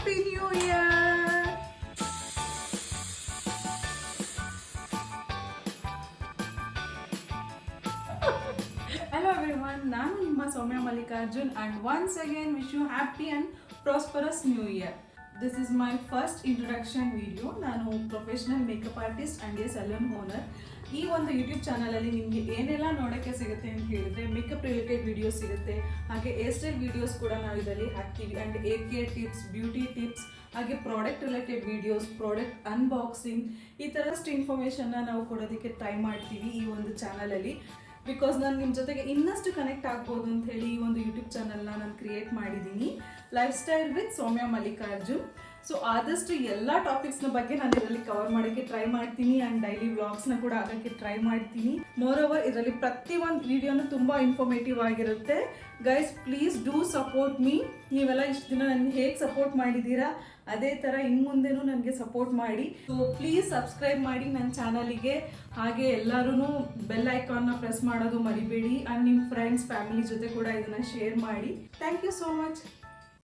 Happy New Year! Hello everyone, ನಾನು ನಿಮ್ಮ ಸೌಮ್ಯ Mallikarjun and once again wish you happy and prosperous new year. This is my first introduction video. ನಾನು professional makeup artist and a salon owner. ಈ ಒಂದು YouTube ಚಾನಲಲ್ಲಿ ನಿಮಗೆ ಏನೆಲ್ಲ ನೋಡೋಕ್ಕೆ ಸಿಗುತ್ತೆ ಅಂತ ಹೇಳಿದ್ರೆ ಮೇಕಪ್ ರಿಲೇಟೆಡ್ ವಿಡಿಯೋಸ್ ಸಿಗುತ್ತೆ, ಹಾಗೆ ಹೇರ್ ಸ್ಟೈಲ್ ವಿಡಿಯೋಸ್ ಕೂಡ ನಾವು ಇದರಲ್ಲಿ ಹಾಕ್ತೀವಿ and hair care tips, beauty tips, ಹಾಗೆ product related videos, product unboxing, ಈ ಥರಷ್ಟು ಇನ್ಫಾರ್ಮೇಷನ್ನ ನಾವು ಕೊಡೋದಕ್ಕೆ ಟ್ರೈ ಮಾಡ್ತೀವಿ ಈ ಒಂದು ಚಾನಲಲ್ಲಿ. ಬಿಕಾಸ್ ನಾನು ನಿಮ್ಮ ಜೊತೆಗೆ ಇನ್ನಷ್ಟು ಕನೆಕ್ಟ್ ಆಗ್ಬೋದು ಅಂತ ಹೇಳಿ ಈ ಒಂದು ಯೂಟ್ಯೂಬ್ ಚಾನಲ್ನ ನಾನು ಕ್ರಿಯೇಟ್ ಮಾಡಿದ್ದೀನಿ, life style with Soumya Mallikarjun. So ಆದಷ್ಟು ಎಲ್ಲ ಟಾಪಿಕ್ಸ್ನ ಬಗ್ಗೆ ನಾನು ಇದರಲ್ಲಿ ಕವರ್ ಮಾಡೋಕ್ಕೆ ಟ್ರೈ ಮಾಡ್ತೀನಿ ಆ್ಯಂಡ್ ಡೈಲಿ ವ್ಲಾಗ್ಸ್ನ ಕೂಡ ಆಗೋಕ್ಕೆ ಟ್ರೈ ಮಾಡ್ತೀನಿ. ಮೋರ್ ಓವರ್ ಇದರಲ್ಲಿ ಪ್ರತಿಯೊಂದು ವಿಡಿಯೋನು ತುಂಬ ಇನ್ಫಾರ್ಮೇಟಿವ್ ಆಗಿರುತ್ತೆ. Guys please do support me. ನೀವೆಲ್ಲ ಇಷ್ಟು ದಿನ ನನಗೆ ಹೇಗೆ ಸಪೋರ್ಟ್ ಮಾಡಿದ್ದೀರಾ ಅದೇ ಥರ ಇನ್ನು ಮುಂದೆನೂ ನನಗೆ ಸಪೋರ್ಟ್ ಮಾಡಿ. ಸೊ ಪ್ಲೀಸ್ ಸಬ್ಸ್ಕ್ರೈಬ್ ಮಾಡಿ ನನ್ನ ಚಾನಲಿಗೆ, ಹಾಗೆ ಎಲ್ಲರೂ ಬೆಲ್ ಐಕಾನ್ನ ಪ್ರೆಸ್ ಮಾಡೋದು ಮರಿಬೇಡಿ ಆ್ಯಂಡ್ ನಿಮ್ಮ ಫ್ರೆಂಡ್ಸ್ ಫ್ಯಾಮಿಲಿ ಜೊತೆ ಕೂಡ ಇದನ್ನು ಶೇರ್ ಮಾಡಿ. Thank you so much.